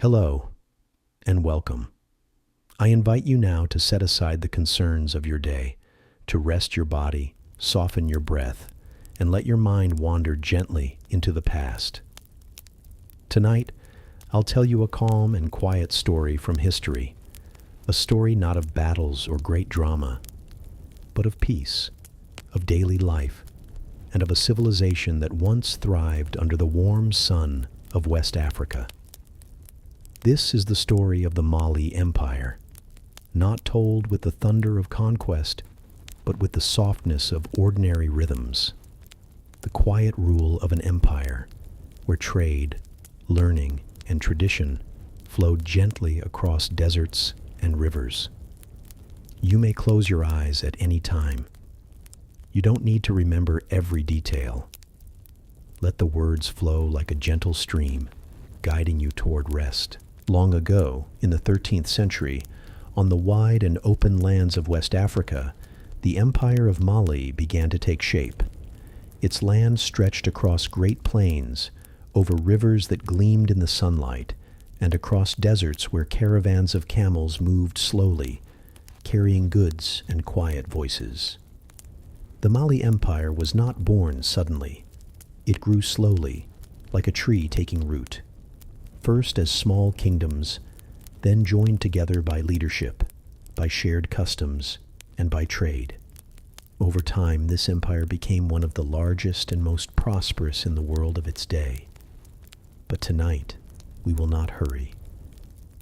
Hello, and welcome. I invite you now to set aside the concerns of your day, to rest your body, soften your breath, and let your mind wander gently into the past. Tonight, I'll tell you a calm and quiet story from history, a story not of battles or great drama, but of peace, of daily life, and of a civilization that once thrived under the warm sun of West Africa. This is the story of the Mali Empire, not told with the thunder of conquest, but with the softness of ordinary rhythms. The quiet rule of an empire where trade, learning, and tradition flowed gently across deserts and rivers. You may close your eyes at any time. You don't need to remember every detail. Let the words flow like a gentle stream, guiding you toward rest. Long ago, in the 13th century, on the wide and open lands of West Africa, the Empire of Mali began to take shape. Its land stretched across great plains, over rivers that gleamed in the sunlight, and across deserts where caravans of camels moved slowly, carrying goods and quiet voices. The Mali Empire was not born suddenly. It grew slowly, like a tree taking root. First as small kingdoms, then joined together by leadership, by shared customs, and by trade. Over time, this empire became one of the largest and most prosperous in the world of its day. But tonight, we will not hurry.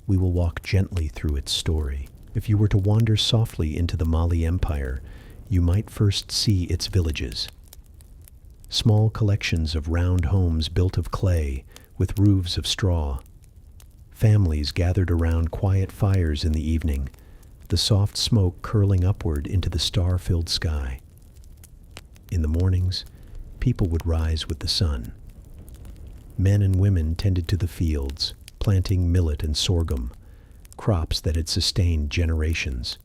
We will walk gently through its story. If you were to wander softly into the Mali Empire, you might first see its villages. Small collections of round homes built of clay, with roofs of straw. Families gathered around quiet fires in the evening, the soft smoke curling upward into the star-filled sky. In the mornings, people would rise with the sun. Men and women tended to the fields, planting millet and sorghum, crops that had sustained generations.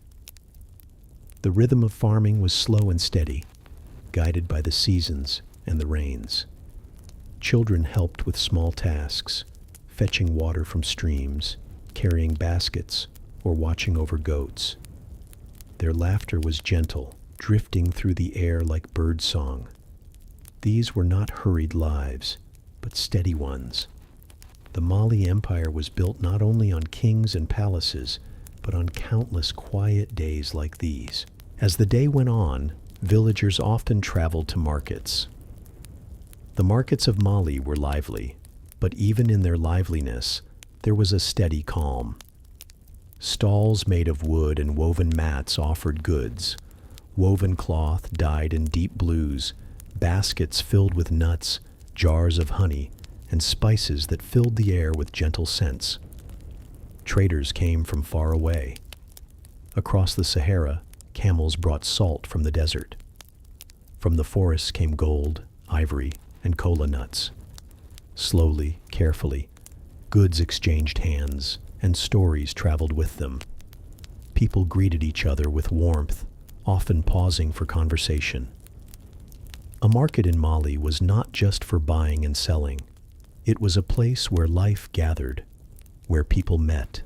The rhythm of farming was slow and steady, guided by the seasons and the rains. Children helped with small tasks, fetching water from streams, carrying baskets, or watching over goats. Their laughter was gentle, drifting through the air like birdsong. These were not hurried lives, but steady ones. The Mali Empire was built not only on kings and palaces, but on countless quiet days like these. As the day went on, villagers often traveled to markets. The markets of Mali were lively, but even in their liveliness, there was a steady calm. Stalls made of wood and woven mats offered goods, woven cloth dyed in deep blues, baskets filled with nuts, jars of honey, and spices that filled the air with gentle scents. Traders came from far away. Across the Sahara, camels brought salt from the desert. From the forests came gold, ivory, and kola nuts. Slowly, carefully, goods exchanged hands, and stories traveled with them. People greeted each other with warmth, often pausing for conversation. A market in Mali was not just for buying and selling. It was a place where life gathered, where people met,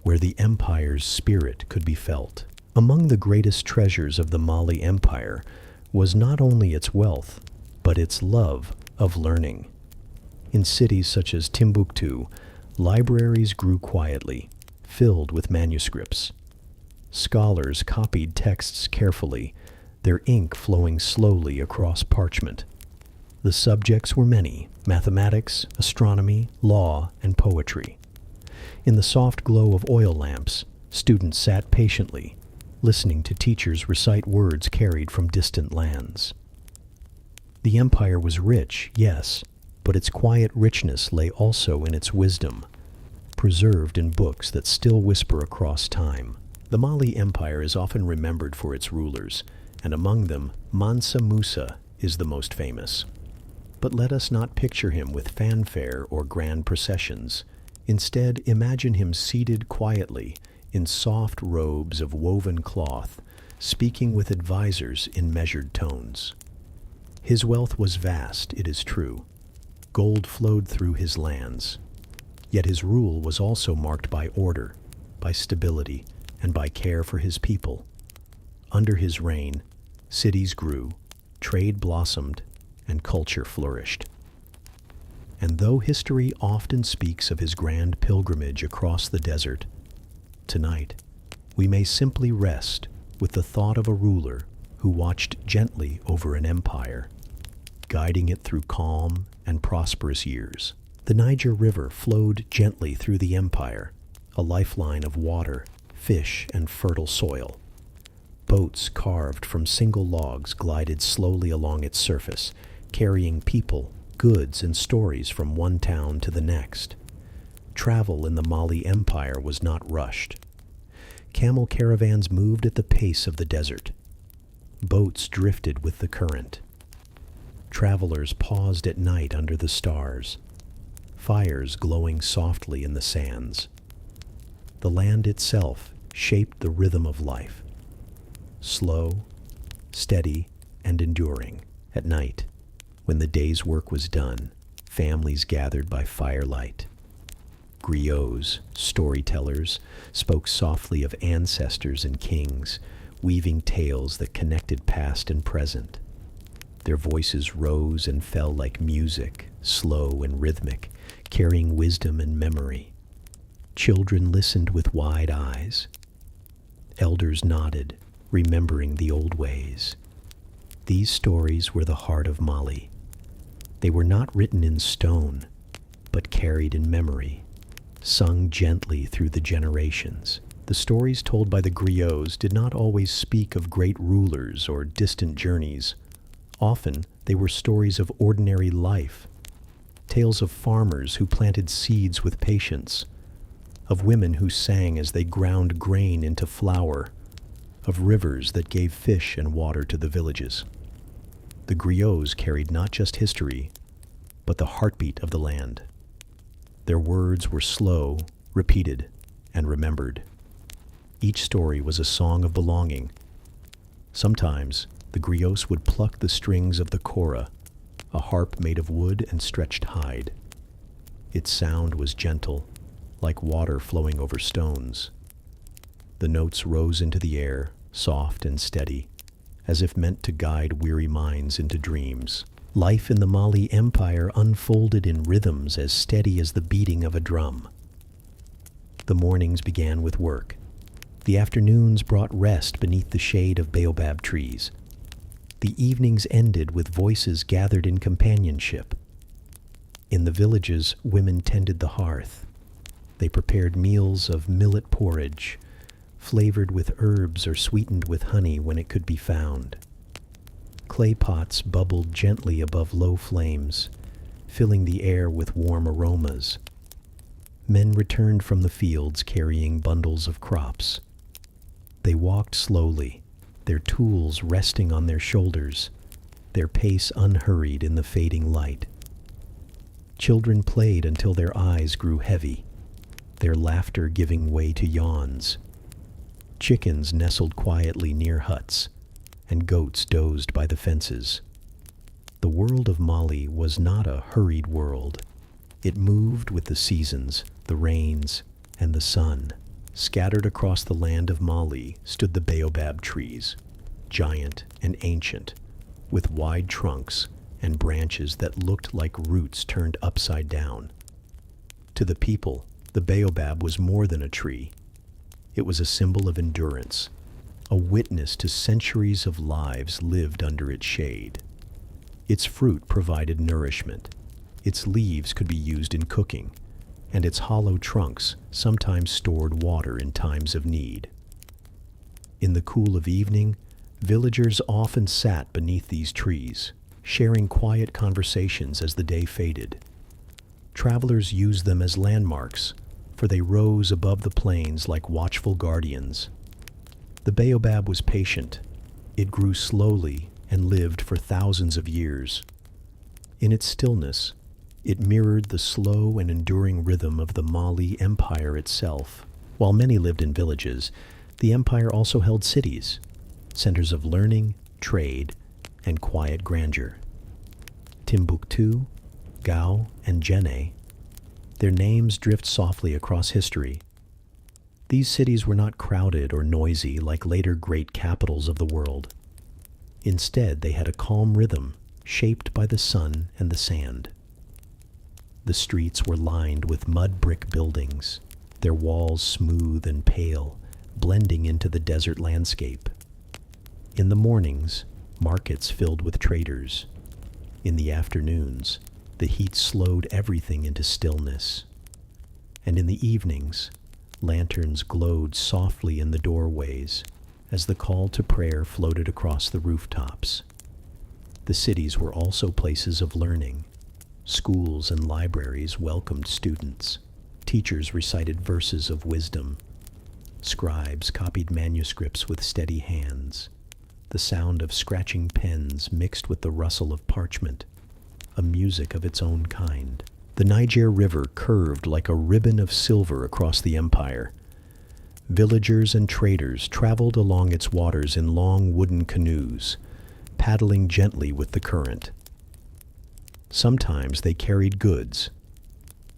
where the empire's spirit could be felt. Among the greatest treasures of the Mali Empire was not only its wealth, but its love of learning. In cities such as Timbuktu, libraries grew quietly, filled with manuscripts. Scholars copied texts carefully, their ink flowing slowly across parchment. The subjects were many: mathematics, astronomy, law, and poetry. In the soft glow of oil lamps, students sat patiently, listening to teachers recite words carried from distant lands. The empire was rich, yes, but its quiet richness lay also in its wisdom, preserved in books that still whisper across time. The Mali Empire is often remembered for its rulers, and among them, Mansa Musa is the most famous. But let us not picture him with fanfare or grand processions. Instead, imagine him seated quietly in soft robes of woven cloth, speaking with advisors in measured tones. His wealth was vast, it is true. Gold flowed through his lands. Yet his rule was also marked by order, by stability, and by care for his people. Under his reign, cities grew, trade blossomed, and culture flourished. And though history often speaks of his grand pilgrimage across the desert, tonight we may simply rest with the thought of a ruler who watched gently over an empire, guiding it through calm and prosperous years. The Niger River flowed gently through the empire, a lifeline of water, fish, and fertile soil. Boats carved from single logs glided slowly along its surface, carrying people, goods, and stories from one town to the next. Travel in the Mali Empire was not rushed. Camel caravans moved at the pace of the desert. Boats drifted with the current. Travelers paused at night under the stars, fires glowing softly in the sands. The land itself shaped the rhythm of life, slow, steady, and enduring. At night, when the day's work was done, families gathered by firelight. Griots, storytellers, spoke softly of ancestors and kings, weaving tales that connected past and present. Their voices rose and fell like music, slow and rhythmic, carrying wisdom and memory. Children listened with wide eyes. Elders nodded, remembering the old ways. These stories were the heart of Mali. They were not written in stone, but carried in memory, sung gently through the generations. The stories told by the griots did not always speak of great rulers or distant journeys. Often, they were stories of ordinary life, tales of farmers who planted seeds with patience, of women who sang as they ground grain into flour, of rivers that gave fish and water to the villages. The griots carried not just history, but the heartbeat of the land. Their words were slow, repeated, and remembered. Each story was a song of belonging. Sometimes, the griots would pluck the strings of the kora, a harp made of wood and stretched hide. Its sound was gentle, like water flowing over stones. The notes rose into the air, soft and steady, as if meant to guide weary minds into dreams. Life in the Mali Empire unfolded in rhythms as steady as the beating of a drum. The mornings began with work. The afternoons brought rest beneath the shade of baobab trees. The evenings ended with voices gathered in companionship. In the villages, women tended the hearth. They prepared meals of millet porridge, flavored with herbs or sweetened with honey when it could be found. Clay pots bubbled gently above low flames, filling the air with warm aromas. Men returned from the fields carrying bundles of crops. They walked slowly, their tools resting on their shoulders, their pace unhurried in the fading light. Children played until their eyes grew heavy, their laughter giving way to yawns. Chickens nestled quietly near huts, and goats dozed by the fences. The world of Mali was not a hurried world. It moved with the seasons, the rains, and the sun. Scattered across the land of Mali stood the baobab trees, giant and ancient, with wide trunks and branches that looked like roots turned upside down. To the people, the baobab was more than a tree. It was a symbol of endurance, a witness to centuries of lives lived under its shade. Its fruit provided nourishment. Its leaves could be used in cooking, and its hollow trunks sometimes stored water in times of need. In the cool of evening, villagers often sat beneath these trees, sharing quiet conversations as the day faded. Travelers used them as landmarks, for they rose above the plains like watchful guardians. The baobab was patient. It grew slowly and lived for thousands of years. In its stillness, it mirrored the slow and enduring rhythm of the Mali Empire itself. While many lived in villages, the empire also held cities, centers of learning, trade, and quiet grandeur. Timbuktu, Gao, and Jenne, Their names drift softly across history. These cities were not crowded or noisy like later great capitals of the world. Instead, they had a calm rhythm, shaped by the sun and the sand. The streets were lined with mud brick buildings, their walls smooth and pale, blending into the desert landscape. In the mornings, markets filled with traders. In the afternoons, the heat slowed everything into stillness. And in the evenings, lanterns glowed softly in the doorways as the call to prayer floated across the rooftops. The cities were also places of learning. Schools and libraries welcomed students. Teachers recited verses of wisdom. Scribes copied manuscripts with steady hands. The sound of scratching pens mixed with the rustle of parchment, a music of its own kind. The Niger River curved like a ribbon of silver across the empire. Villagers and traders traveled along its waters in long wooden canoes, paddling gently with the current. Sometimes they carried goods,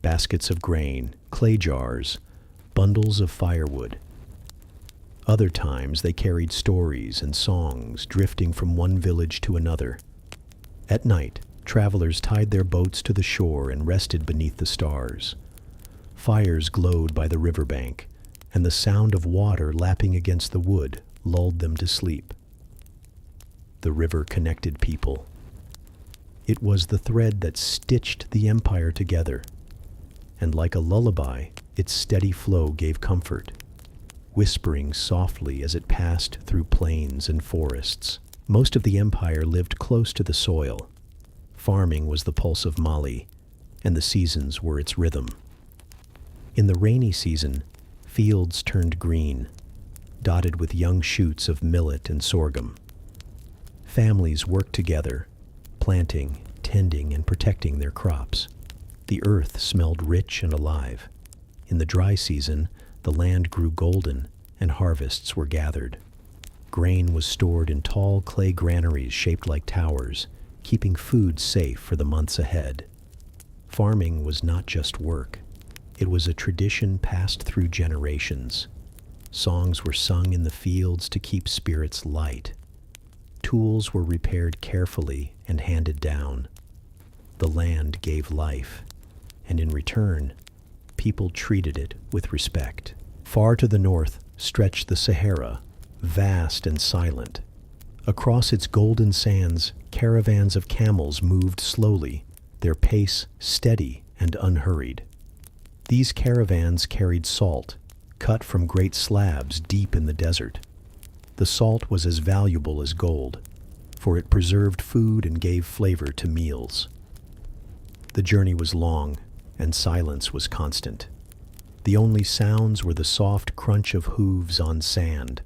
baskets of grain, clay jars, bundles of firewood. Other times they carried stories and songs drifting from one village to another. At night, travelers tied their boats to the shore and rested beneath the stars. Fires glowed by the riverbank, and the sound of water lapping against the wood lulled them to sleep. The river connected people. It was the thread that stitched the empire together, and like a lullaby, its steady flow gave comfort, whispering softly as it passed through plains and forests. Most of the empire lived close to the soil. Farming was the pulse of Mali, and the seasons were its rhythm. In the rainy season, fields turned green, dotted with young shoots of millet and sorghum. Families worked together, planting, tending, and protecting their crops. The earth smelled rich and alive. In the dry season, the land grew golden, and harvests were gathered. Grain was stored in tall clay granaries shaped like towers, keeping food safe for the months ahead. Farming was not just work. It was a tradition passed through generations. Songs were sung in the fields to keep spirits light. Tools were repaired carefully and handed down. The land gave life, and in return, people treated it with respect. Far to the north stretched the Sahara, vast and silent. Across its golden sands, caravans of camels moved slowly, their pace steady and unhurried. These caravans carried salt, cut from great slabs deep in the desert. The salt was as valuable as gold, for it preserved food and gave flavor to meals. The journey was long, and silence was constant. The only sounds were the soft crunch of hooves on sand,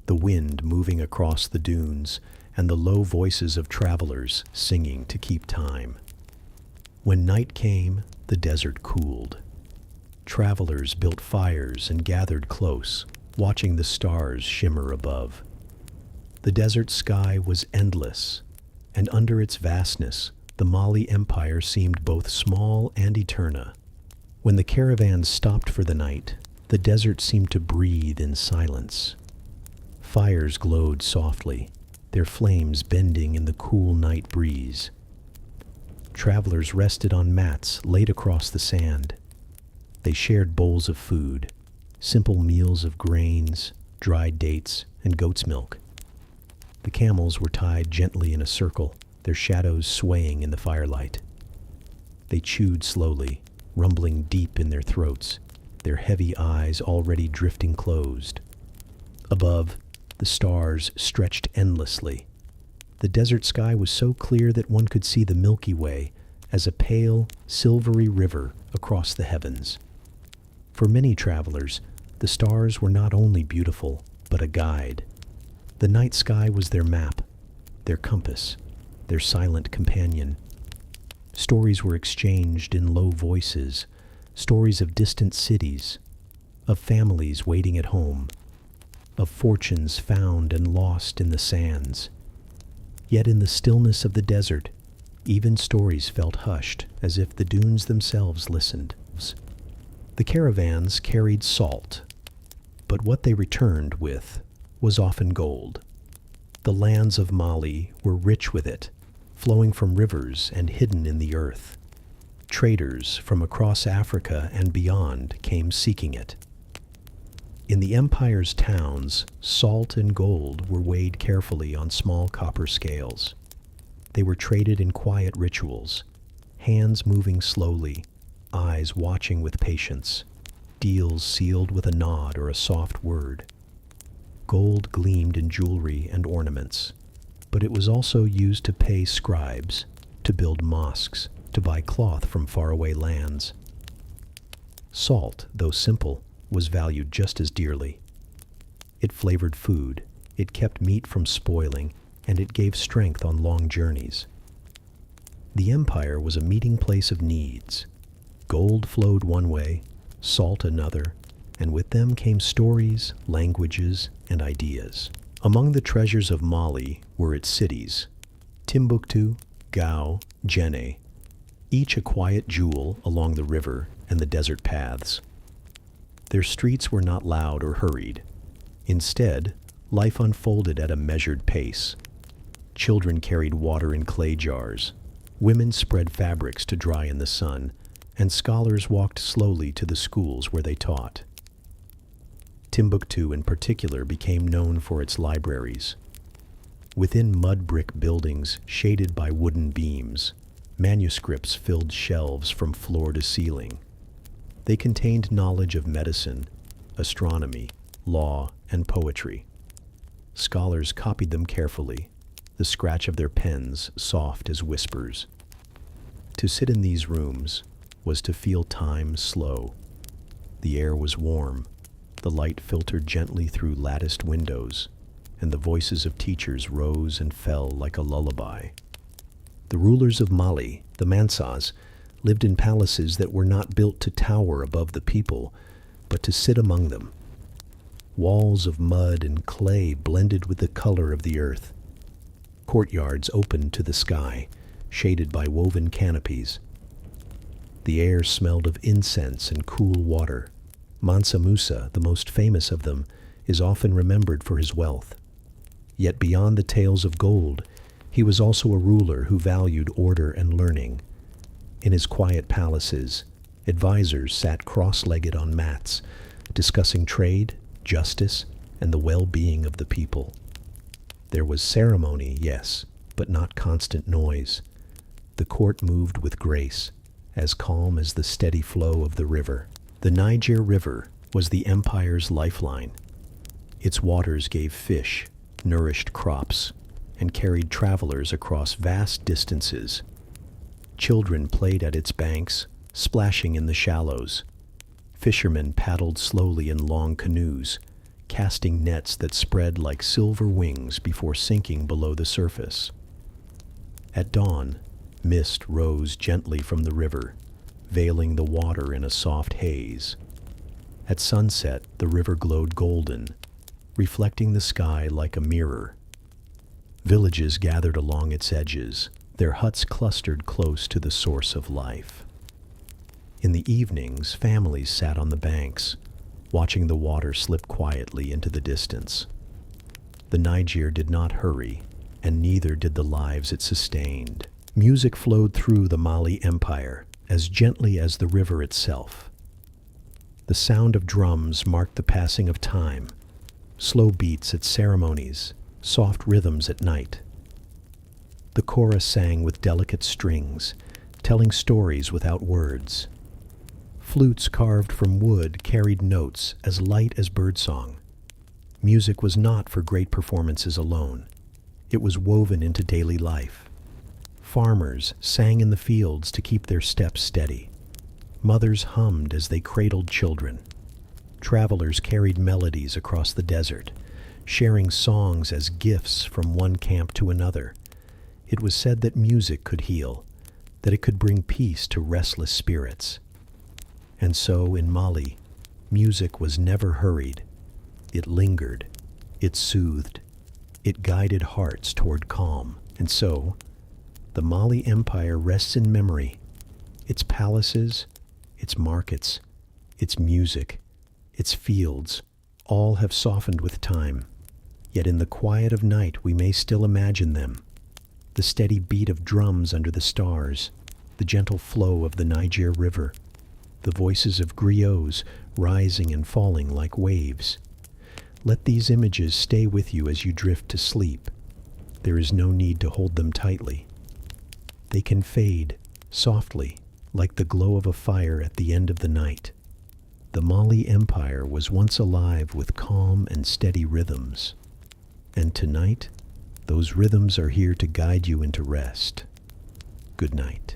the wind moving across the dunes, and the low voices of travelers singing to keep time. When night came, the desert cooled. Travelers built fires and gathered close, watching the stars shimmer above. The desert sky was endless, and under its vastness, the Mali Empire seemed both small and eternal. When the caravans stopped for the night, the desert seemed to breathe in silence. Fires glowed softly, their flames bending in the cool night breeze. Travelers rested on mats laid across the sand. They shared bowls of food, simple meals of grains, dried dates, and goat's milk. The camels were tied gently in a circle, their shadows swaying in the firelight. They chewed slowly, rumbling deep in their throats, their heavy eyes already drifting closed. Above, the stars stretched endlessly. The desert sky was so clear that one could see the Milky Way as a pale, silvery river across the heavens. For many travelers, the stars were not only beautiful, but a guide. The night sky was their map, their compass, their silent companion. Stories were exchanged in low voices, stories of distant cities, of families waiting at home, of fortunes found and lost in the sands. Yet in the stillness of the desert, even stories felt hushed, as if the dunes themselves listened. The caravans carried salt, but what they returned with was often gold. The lands of Mali were rich with it, flowing from rivers and hidden in the earth. Traders from across Africa and beyond came seeking it. In the empire's towns, salt and gold were weighed carefully on small copper scales. They were traded in quiet rituals, hands moving slowly, eyes watching with patience, deals sealed with a nod or a soft word. Gold gleamed in jewelry and ornaments, but it was also used to pay scribes, to build mosques, to buy cloth from faraway lands. Salt, though simple, was valued just as dearly. It flavored food, it kept meat from spoiling, and it gave strength on long journeys. The empire was a meeting place of needs. Gold flowed one way, salt another, and with them came stories, languages, and ideas. Among the treasures of Mali were its cities, Timbuktu, Gao, Djenné, each a quiet jewel along the river and the desert paths. Their streets were not loud or hurried. Instead, life unfolded at a measured pace. Children carried water in clay jars, women spread fabrics to dry in the sun, and scholars walked slowly to the schools where they taught. Timbuktu in particular became known for its libraries. Within mud brick buildings shaded by wooden beams, manuscripts filled shelves from floor to ceiling. They contained knowledge of medicine, astronomy, law, and poetry. Scholars copied them carefully, the scratch of their pens soft as whispers. To sit in these rooms was to feel time slow. The air was warm, the light filtered gently through latticed windows, and the voices of teachers rose and fell like a lullaby. The rulers of Mali, the Mansas, lived in palaces that were not built to tower above the people, but to sit among them. Walls of mud and clay blended with the color of the earth. Courtyards opened to the sky, shaded by woven canopies. The air smelled of incense and cool water. Mansa Musa, the most famous of them, is often remembered for his wealth. Yet beyond the tales of gold, he was also a ruler who valued order and learning. In his quiet palaces, advisors sat cross-legged on mats, discussing trade, justice, and the well-being of the people. There was ceremony, yes, but not constant noise. The court moved with grace, as calm as the steady flow of the river. The Niger River was the empire's lifeline. Its waters gave fish, nourished crops, and carried travelers across vast distances. Children played at its banks, splashing in the shallows. Fishermen paddled slowly in long canoes, casting nets that spread like silver wings before sinking below the surface. At dawn, mist rose gently from the river, veiling the water in a soft haze. At sunset, the river glowed golden, reflecting the sky like a mirror. Villages gathered along its edges, their huts clustered close to the source of life. In the evenings, families sat on the banks, watching the water slip quietly into the distance. The Niger did not hurry, and neither did the lives it sustained. Music flowed through the Mali Empire as gently as the river itself. The sound of drums marked the passing of time, slow beats at ceremonies, soft rhythms at night. The chorus sang with delicate strings, telling stories without words. Flutes carved from wood carried notes as light as birdsong. Music was not for great performances alone. It was woven into daily life. Farmers sang in the fields to keep their steps steady. Mothers hummed as they cradled children. Travelers carried melodies across the desert, sharing songs as gifts from one camp to another. It was said that music could heal, that it could bring peace to restless spirits. And so, in Mali, music was never hurried. It lingered, it soothed, it guided hearts toward calm. And so, the Mali Empire rests in memory, its palaces, its markets, its music, its fields, all have softened with time. Yet in the quiet of night we may still imagine them. The steady beat of drums under the stars, the gentle flow of the Niger River, the voices of griots rising and falling like waves. Let these images stay with you as you drift to sleep. There is no need to hold them tightly. They can fade softly, like the glow of a fire at the end of the night. The Mali Empire was once alive with calm and steady rhythms. And tonight, those rhythms are here to guide you into rest. Good night.